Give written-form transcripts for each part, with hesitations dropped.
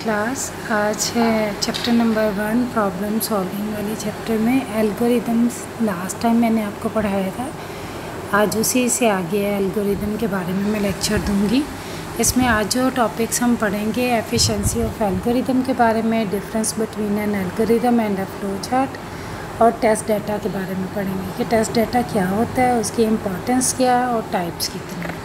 Class. आज है chapter number 1 problem solving वाले चैप्टर में एल्गोरिदम्स। लास्ट टाइम मैंने आपको पढ़ाया था, आज उसी से आगे एल्गोरिदम के बारे में मैं लेक्चर दूंगी। इसमें आज जो टॉपिक्स हम पढ़ेंगे, एफिशिएंसी ऑफ एल्गोरिदम के बारे में, difference between N algorithm and a flow chart, और टेस्ट डाटा के बारे में पढ़ेंगे कि टेस्ट डाटा क्या होता है, उसकी इम्पोर्टेंस क्या है और टाइप्स कितने हैं।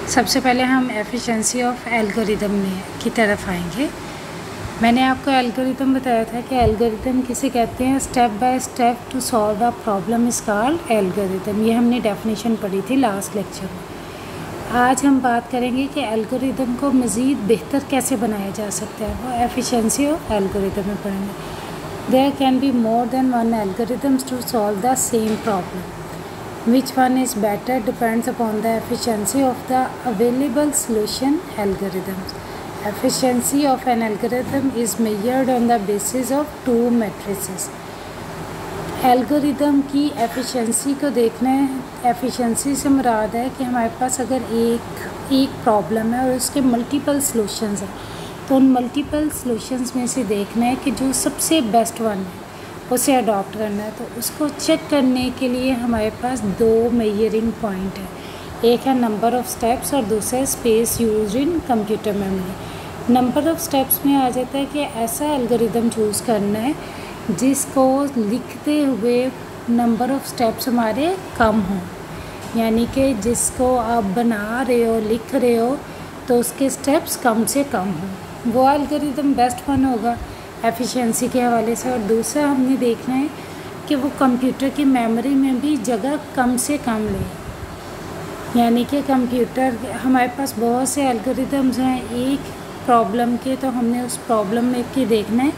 सबसे पहले हम एफिशिएंसी ऑफ एल्गोरिदम में की तरफ आएंगे। मैंने आपको एल्गोरिदम बताया था कि एल्गोरिदम किसे कहते हैं, step by step to solve a problem is called algorithm. ये हमने डेफिनेशन पढ़ी थी लास्ट लेक्चर में। आज हम बात करेंगे कि एल्गोरिदम को मज़ीद बेहतर कैसे बनाया जा सकता है, वो एफिशिएंसी ऑफ एल्गोरिदम में पढ़ेंगे। There can be more than one algorithms to solve the same problem. Which one is better depends upon the efficiency of the available solution algorithms. Efficiency of an algorithm is measured on the basis of two matrices. Algorithm की efficiency को देखना है। Efficiency से मुराद है कि हमारे पास अगर एक प्रॉब्लम है और उसके मल्टीपल सॉल्यूशंस हैं, तो उन मल्टीपल सॉल्यूशंस में से देखना है कि जो सबसे बेस्ट वन है उसे अडॉप्ट करना है। तो उसको चेक करने के लिए हमारे पास दो मेजरिंग पॉइंट है, एक है नंबर ऑफ़ स्टेप्स और दूसरा है space used in computer memory. Number of steps में आ जाता है कि ऐसा एल्गोरिदम चूज़ करना है जिसको लिखते हुए नंबर ऑफ़ स्टेप्स हमारे कम हों, यानी कि जिसको आप बना रहे हो, लिख रहे हो, तो उसके स्टेप्स कम से कम हों, वो एल्गोरिदम बेस्ट वन होगा एफिशिएंसी के हवाले से। और दूसरा हमने देखना है कि वो कंप्यूटर की मेमोरी में भी जगह कम से कम ले, यानी कि कंप्यूटर हमारे पास बहुत से एल्गोरिदम्स हैं एक प्रॉब्लम के, तो हमने उस प्रॉब्लम में के देखना है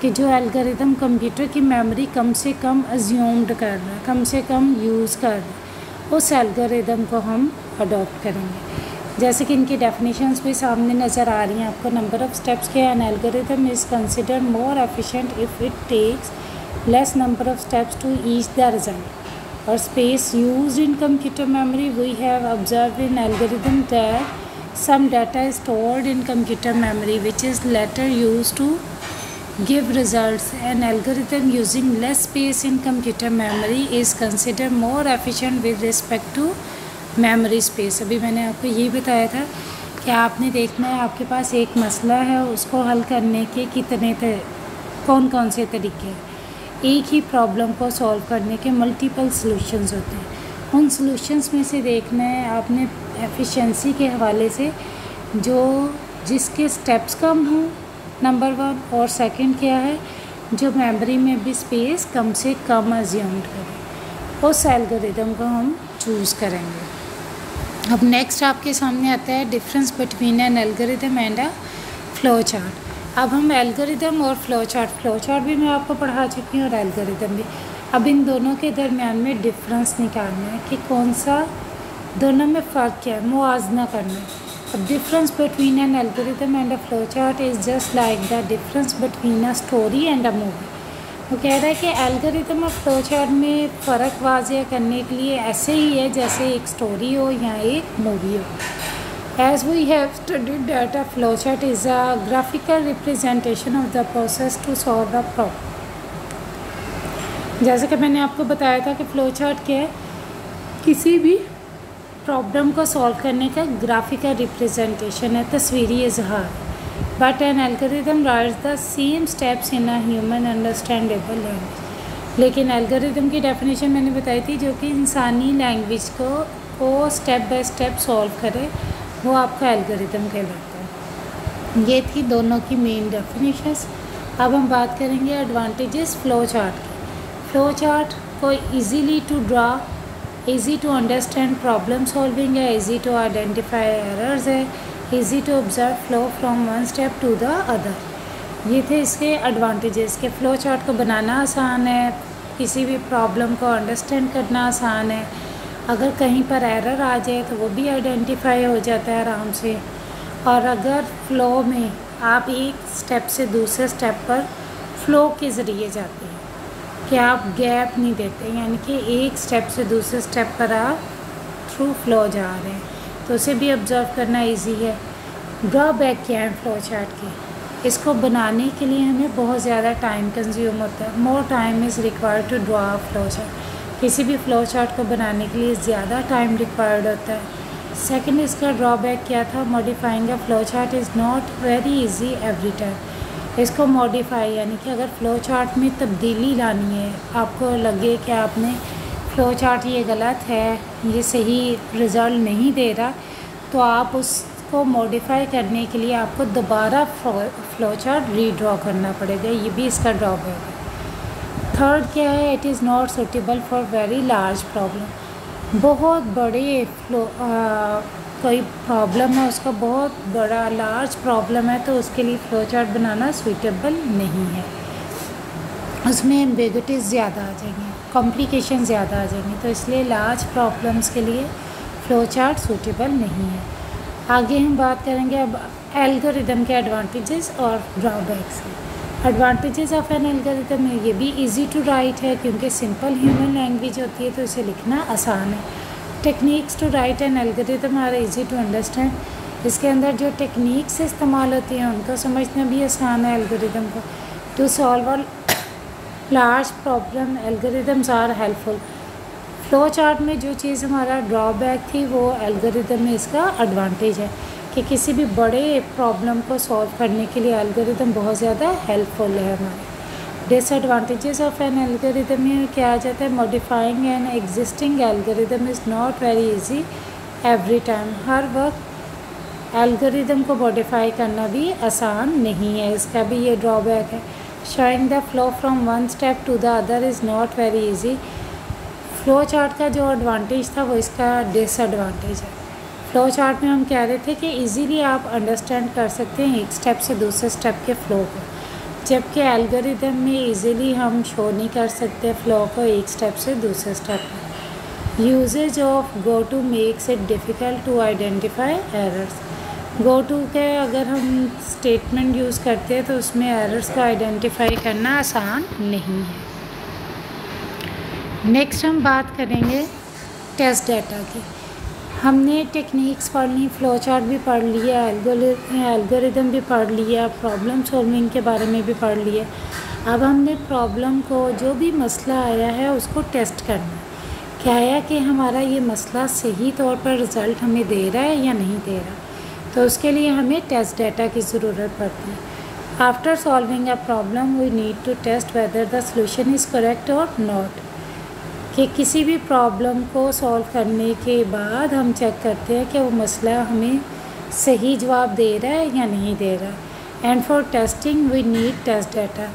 कि जो एल्गोरिदम कंप्यूटर की मेमोरी कम से कम अज्यूम्ड कर रहा है, कम से कम यूज़ कर रहा है, उस एल्गोरिदम को हम अडॉप्ट करेंगे। जैसे कि इनकी डेफिनेशंस भी सामने नज़र आ रही हैं आपको। नंबर ऑफ़ स्टेप्स के an algorithm is considered more efficient if it takes less number of steps to reach the result. और space used in computer memory, we have observed in algorithm that some data is stored in computer memory which is later used to give results. An algorithm using less space in computer memory is considered more efficient with respect to memory space. अभी मैंने आपको ये बताया था कि आपने देखना है आपके पास एक मसला है, उसको हल करने के कितने कौन से तरीके हैं। एक ही प्रॉब्लम को सॉल्व करने के मल्टीपल सॉल्यूशंस होते हैं। उन सॉल्यूशंस में से देखना है आपने एफिशिएंसी के हवाले से जो जिसके स्टेप्स कम हों, नंबर 1, और सेकंड क्या है, जो मेमोरी में भी स्पेस कम से कम अज्यूम्ड करें, उस एल्गोरिदम को हम चूज़ करेंगे। अब नेक्स्ट आपके सामने आता है difference between N algorithm and a flow chart. अब हम एल्गोरिदम और फ्लो चार्ट भी मैं आपको पढ़ा चुकी हूँ और एल्गोरिदम भी। अब इन दोनों के दरमियान में डिफरेंस निकालना है कि कौन सा दोनों में फ़र्क क्या है, मुआवजा करना है। अब difference between N algorithm and a flow chart is just like the difference between a story and a movie. वो कह रहा है कि एल्गोरिदम और फ्लो चार्ट में फ़र्क वाज़ेह करने के लिए ऐसे ही है जैसे एक स्टोरी हो या एक मूवी हो। As we have studied that a flowchart is a graphical representation of the process to solve a problem. जैसे कि मैंने आपको बताया था कि फ्लोचार्ट क्या है, किसी भी प्रॉब्लम को सॉल्व करने का ग्राफिकल रिप्रेजेंटेशन है, तस्वीरी इजहार। But N algorithm rights the same steps in a human understandable language. लेकिन एल्गोरिदम की डेफिनेशन मैंने बताई थी जो कि इंसानी लैंग्वेज को स्टेप बाय स्टेप सॉल्व करे, वो आपका एल्गोरिदम कहलाता है। ये थी दोनों की मेन डेफिनेशंस। अब हम बात करेंगे एडवांटेजेस फ्लो चार्ट की। फ्लो चार्ट को easily to draw, easy to understand problem solving है, इजी टू आइडेंटिफाई एरर्स है, easy to observe flow from one step to the other. ये थे इसके एडवांटेजेस के। फ्लो चार्ट को बनाना आसान है, किसी भी प्रॉब्लम को अंडरस्टैंड करना आसान है, अगर कहीं पर एरर आ जाए तो वो भी आइडेंटिफाई हो जाता है आराम से। और अगर फ़्लो में आप एक स्टेप से दूसरे स्टेप पर फ़्लो के ज़रिए जाते हैं कि आप गैप नहीं देते, यानी कि एक स्टेप से दूसरे स्टेप पर आप थ्रू फ़्लो जा रहे हैं, तो उसे भी ऑब्ज़र्व करना इजी है। ड्रॉबैक क्या है फ़्लो चार्ट की, इसको बनाने के लिए हमें बहुत ज़्यादा टाइम कंज्यूम होता है। More time is required to draw a flow chart. किसी भी फ्लो चार्ट को बनाने के लिए ज़्यादा टाइम रिक्वायर्ड होता है। सेकंड, इसका ड्रॉबैक क्या था? Modifying a flow chart is not very easy every time. इसको मॉडिफाई यानी कि अगर फ़्लो चार्ट में तब्दीली लानी है, आपको लगे कि आपने फ़्लो चार्ट ये गलत है, ये सही रिज़ल्ट नहीं दे रहा, तो आप उसको मॉडिफाई करने के लिए आपको दोबारा फ़्लो चार्ट रीड्रॉ करना पड़ेगा। ये भी इसका ड्रॉबैक है। थर्ड क्या है? It is not suitable for very large problem. बहुत बड़े कोई प्रॉब्लम है, उसका बहुत बड़ा लार्ज प्रॉब्लम है, तो उसके लिए फ़्लो चार्ट बनाना सूटेबल नहीं है। उसमें एम्बिग्युइटीज़ ज़्यादा आ जाएंगी, कॉम्प्लिकेशन ज़्यादा आ जाएंगी, तो इसलिए लार्ज प्रॉब्लम्स के लिए फ़्लो चार्ट सूटेबल नहीं है। आगे हम बात करेंगे अब एल्गोरिदम के एडवांटेजेस और drawbacks. Advantages of N algorithm है, ये भी इजी टू राइट है क्योंकि सिंपल ह्यूमन लैंग्वेज होती है, तो इसे लिखना आसान है। Techniques to write an algorithm are easy to understand. इसके अंदर जो टेक्निक्स इस्तेमाल होती हैं उनको समझना भी आसान है एल्गोरिदम को। To solve a large problem algorithms are helpful. Flow chart में जो चीज़ हमारा ड्रॉबैक थी वो एल्गोरिदम में इसका एडवांटेज है कि किसी भी बड़े प्रॉब्लम को सॉल्व करने के लिए एल्गोरिदम बहुत ज़्यादा हेल्पफुल है हमारे। डिसएडवांटेजेस ऑफ एन एल्गोरिदम में क्या आ जाता है? Modifying an existing algorithm is not very easy every time. हर वक्त एल्गोरिदम को मॉडिफाई करना भी आसान नहीं है, इसका भी ये ड्रॉबैक है। Showing the flow from one step to the other is not very easy. Flow chart का जो एडवांटेज था वो इसका डिसएडवांटेज है। फ़्लो चार्ट में हम कह रहे थे कि इजीली आप अंडरस्टैंड कर सकते हैं एक स्टेप से दूसरे स्टेप के फ़्लो को, जबकि एल्गोरिदम में इजीली हम शो नहीं कर सकते फ़्लो को एक स्टेप से दूसरे स्टेप में। Uses of go to makes it difficult to identify errors. Go to के अगर हम स्टेटमेंट यूज़ करते हैं तो उसमें एरर्स को आइडेंटिफाई करना आसान नहीं है। नेक्स्ट हम बात करेंगे टेस्ट डाटा की। हमने टेक्निक्स पढ़ ली, फ़्लो चार्ट भी पढ़ लिया, एल्गोरिदम भी पढ़ लिया, प्रॉब्लम सॉल्विंग के बारे में भी पढ़ लिया। अब हमने प्रॉब्लम को, जो भी मसला आया है उसको टेस्ट करना है। क्या है कि हमारा ये मसला सही तौर पर रिज़ल्ट हमें दे रहा है या नहीं दे रहा, तो उसके लिए हमें टेस्ट डाटा की ज़रूरत पड़ती है। After solving a problem we need to test whether the solution is correct और नॉट। कि किसी भी प्रॉब्लम को सॉल्व करने के बाद हम चेक करते हैं कि वो मसला हमें सही जवाब दे रहा है या नहीं दे रहा। And for testing we need test data.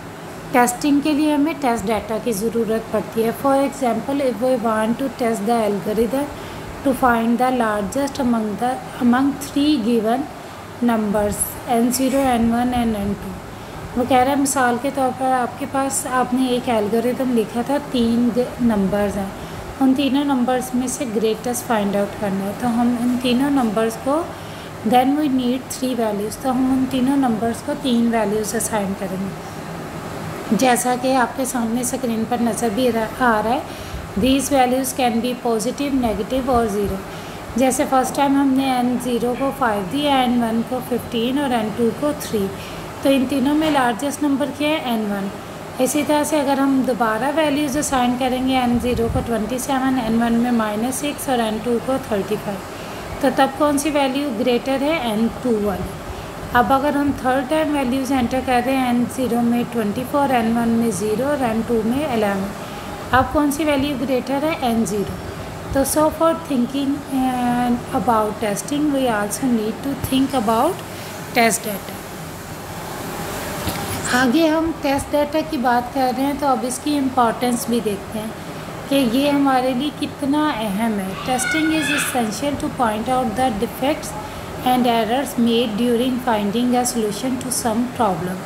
Testing के लिए हमें टेस्ट डाटा की ज़रूरत पड़ती है। For example, if we want to test the algorithm to find the largest among 3 given numbers n0, n1 and n2। वो कह रहा है मिसाल के तौर पर आपके पास, आपने एक एल्गोरिदम लिखा था, 3 नंबर्स हैं, उन तीनों नंबर्स में से ग्रेटेस्ट फाइंड आउट करना है। तो हम इन तीनों नंबर्स को, देन वी नीड 3 वैल्यूज़, तो हम उन तीनों नंबर्स को 3 वैल्यूज़ असाइन करेंगे, जैसा कि आपके सामने स्क्रीन पर नज़र भी आ रहा है। These values can be positive, negative और 0। जैसे फर्स्ट टाइम हमने n0 को 5 दिया, n1 को 15 और n2 को 3, तो इन तीनों में लार्जेस्ट नंबर क्या है? n1। इसी तरह से अगर हम दोबारा वैल्यूज़ असाइन करेंगे, n0 को 27, n1 में -6 और n2 को 35, तो तब कौन सी वैल्यू ग्रेटर है? n2 वाली। अब अगर हम थर्ड टाइम वैल्यूज़ एंटर कर रहे हैं, n0 में 24, n1 में 0 और n2 में 11, अब कौन सी वैल्यू ग्रेटर है? n0। तो so for thinking about testing we also need to think about test data. आगे हम टेस्ट डाटा की बात कर रहे हैं, तो अब इसकी इम्पॉर्टेंस भी देखते हैं कि ये हमारे लिए कितना अहम है। Testing is essential two point out the defects and errors made during finding a solution to some problem.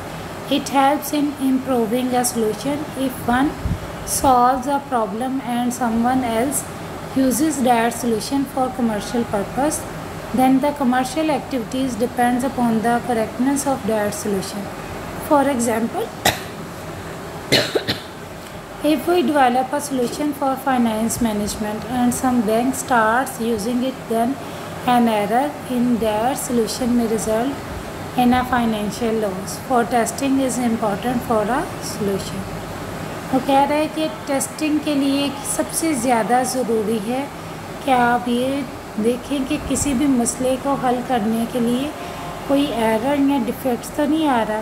It helps in improving a solution. If one solves a problem and someone else uses that solution for commercial purpose, then the commercial activities depends upon the correctness of that solution. For example, if we develop a solution for finance management and some bank starts using it, then an error in their solution may result in a financial loss. For testing is important for a solution. वो कह रहा है कि testing के लिए सबसे ज़्यादा ज़रूरी है कि आप ये देखें कि किसी भी मसले को हल करने के लिए कोई एरर या डिफेक्ट्स तो नहीं आ रहा।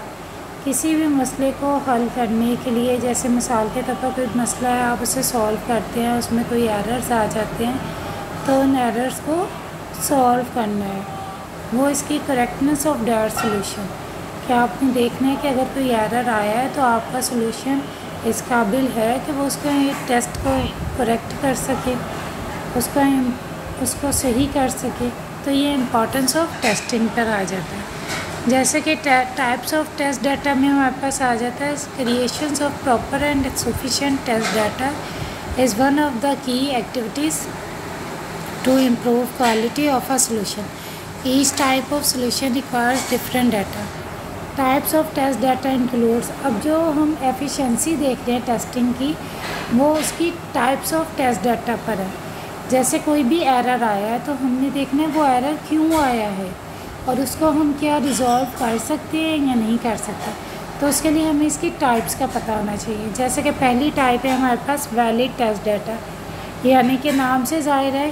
किसी भी मसले को हल करने के लिए, जैसे मिसाल के तौर पर कोई मसला है, आप उसे सॉल्व करते हैं, उसमें कोई एरर्स आ जाते हैं, तो उन एरर्स को सॉल्व करना है। वो इसकी करेक्टनेस ऑफ दैट सोल्यूशन, कि आपने देखना है कि अगर कोई एरर आया है तो आपका सोल्यूशन इस काबिल है कि वो उसको टेस्ट को करेक्ट कर सके, उसको सही कर सके। तो ये इम्पोर्टेंस ऑफ टेस्टिंग पर आ जाता है। जैसे कि टाइप्स ऑफ टेस्ट डाटा में हमारे पास आ जाता है creations of proper and sufficient test data is one of the key activities to improve quality of a solution. Each type of solution requires different data. Types of test data includes, अब जो हम efficiency देख रहे हैं testing की, वो उसकी types of test data पर है। जैसे कोई भी एरर आया है तो हमने देखना है वो एरर क्यों आया है और उसको हम क्या रिजॉल्व कर सकते हैं या नहीं कर सकते। तो उसके लिए हमें इसकी टाइप्स का पता होना चाहिए। जैसे कि पहली टाइप है हमारे पास वैलिड टेस्ट डाटा, यानी कि नाम से ज़ाहिर है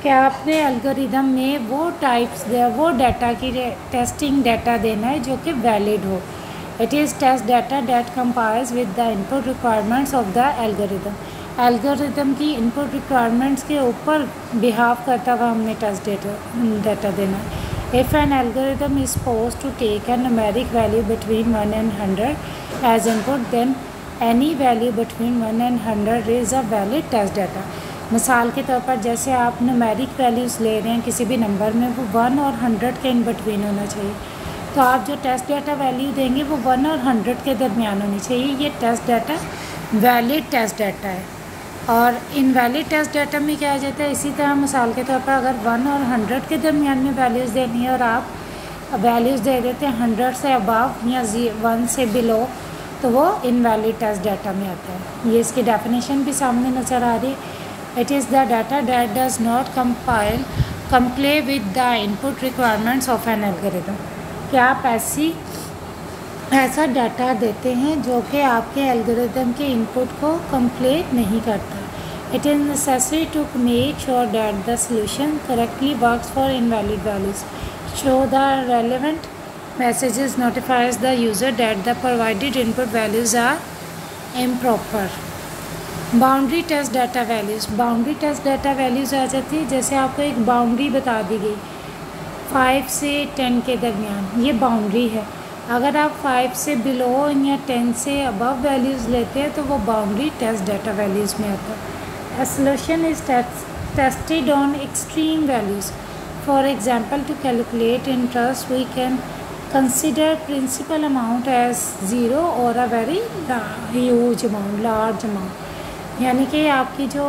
कि आपने एल्गोरिदम में वो डाटा की टेस्टिंग डाटा देना है जो कि वैलिड हो। It is test data that complies with the input requirements of the algorithm. Algorithm की इनपुट रिक्वायरमेंट्स के ऊपर बिहाव करता हुआ हमने टेस्ट डाटा देना है। If an algorithm is supposed to take a numeric value between 1 and 100 as input, then any value between 1 and 100 is a valid test data. मिसाल के तौर पर जैसे आप न्यूमेरिक वैल्यूज़ ले रहे हैं किसी भी नंबर में, वो 1 और 100 के इन बिटवीन होना चाहिए। तो आप जो टेस्ट डाटा वैल्यू देंगे वो 1 और 100 के दरमियान होनी चाहिए। ये test data valid test data है। और इनवैलिड टेस्ट डाटा में क्या आ जाता है, इसी तरह मिसाल के तौर पर अगर 1 और 100 के दरमियान में वैल्यूज़ देनी है और आप वैल्यूज़ दे देते हैं 100 से अबव या 1 से बिलो, तो वो इनवैलिड टेस्ट डाटा में आता है। ये इसकी डेफिनेशन भी सामने नज़र आ रही है। It is the data that does not comply with the input requirements of an algorithm. क्या आप ऐसा डाटा देते हैं जो कि आपके एल्गोरिदम के इनपुट को कंप्लीट नहीं करता। It is necessary to make sure that the solution correctly works for invalid values. Show the relevant messages notifies the user that the provided input values are improper. Boundary test data values, boundary test data values आ जाती है। जैसे आपको एक boundary बता दी गई 5 से 10 के दरमियान, ये बाउंड्री है। अगर आप 5 से बिलो या 10 से अबव वैल्यूज़ लेते हैं तो वो बाउंड्री टेस्ट डाटा वैल्यूज़ में आता है। A solution is tested on extreme values. For example, to calculate interest, we can consider principal amount as 0 or a very huge amount, large amount. यानी कि आपकी जो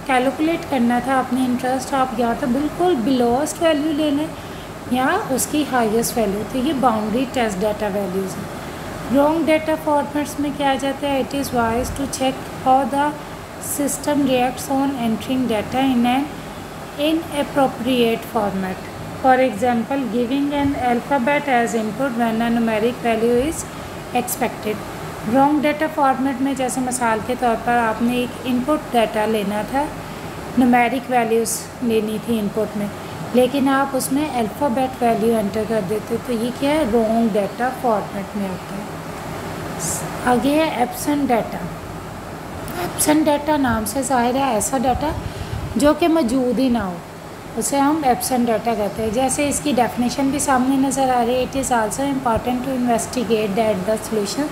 कैलकुलेट करना था अपनी इंटरेस्ट, आप या तो बिल्कुल बिलोस्ट वैल्यू ले लें या उसकी हाईएस्ट वैल्यू। तो ये बाउंड्री टेस्ट डाटा वैल्यूज़ हैं। रॉन्ग डाटा फॉर्मेट्स में क्या आ जाता है, it is wise to check how the system reacts on entering data in an inappropriate format. For example, giving an alphabet as input when a numeric value is expected. Wrong data format में जैसे मिसाल के तौर पर आपने एक input data लेना था, न्यूमेरिक वैल्यूज़ लेनी थी इनपुट में, लेकिन आप उसमें अल्फ़ाबेट वैल्यू एंटर कर देते, तो ये क्या है, रॉन्ग डाटा फॉर्मेट में आता है। आगे है एब्सेंट डाटा। एब्सेंट डाटा नाम से ज़ाहिर है ऐसा डाटा जो कि मौजूद ही ना हो, उसे हम एब्सेंट डाटा कहते हैं। जैसे इसकी डेफिनेशन भी सामने नज़र आ रही है। It is also important to investigate that the solution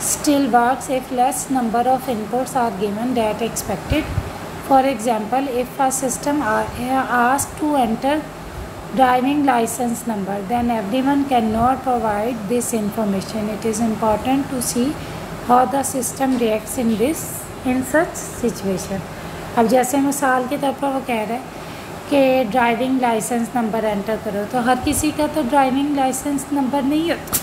still works if less number of inputs are given that expected. For example, if a system asked to enter driving license number, then everyone cannot provide this information. It is important to see how the system reacts in such situation. अब जैसे मिसाल के तौर पर वो कह रहा है कि ड्राइविंग लाइसेंस नंबर एंटर करो, तो हर किसी का तो ड्राइविंग लाइसेंस नंबर नहीं होता।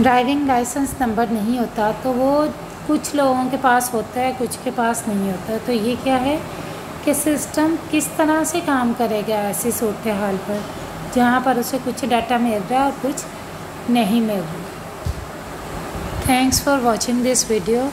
ड्राइविंग लाइसेंस नंबर नहीं होता, तो वो कुछ लोगों के पास होता है, कुछ के पास नहीं होता। तो ये क्या है कि सिस्टम किस तरह से काम करेगा ऐसी सूरत हाल पर जहाँ पर उसे कुछ डाटा मिल रहा है और कुछ नहीं मिल रहा। Thanks for watching this video.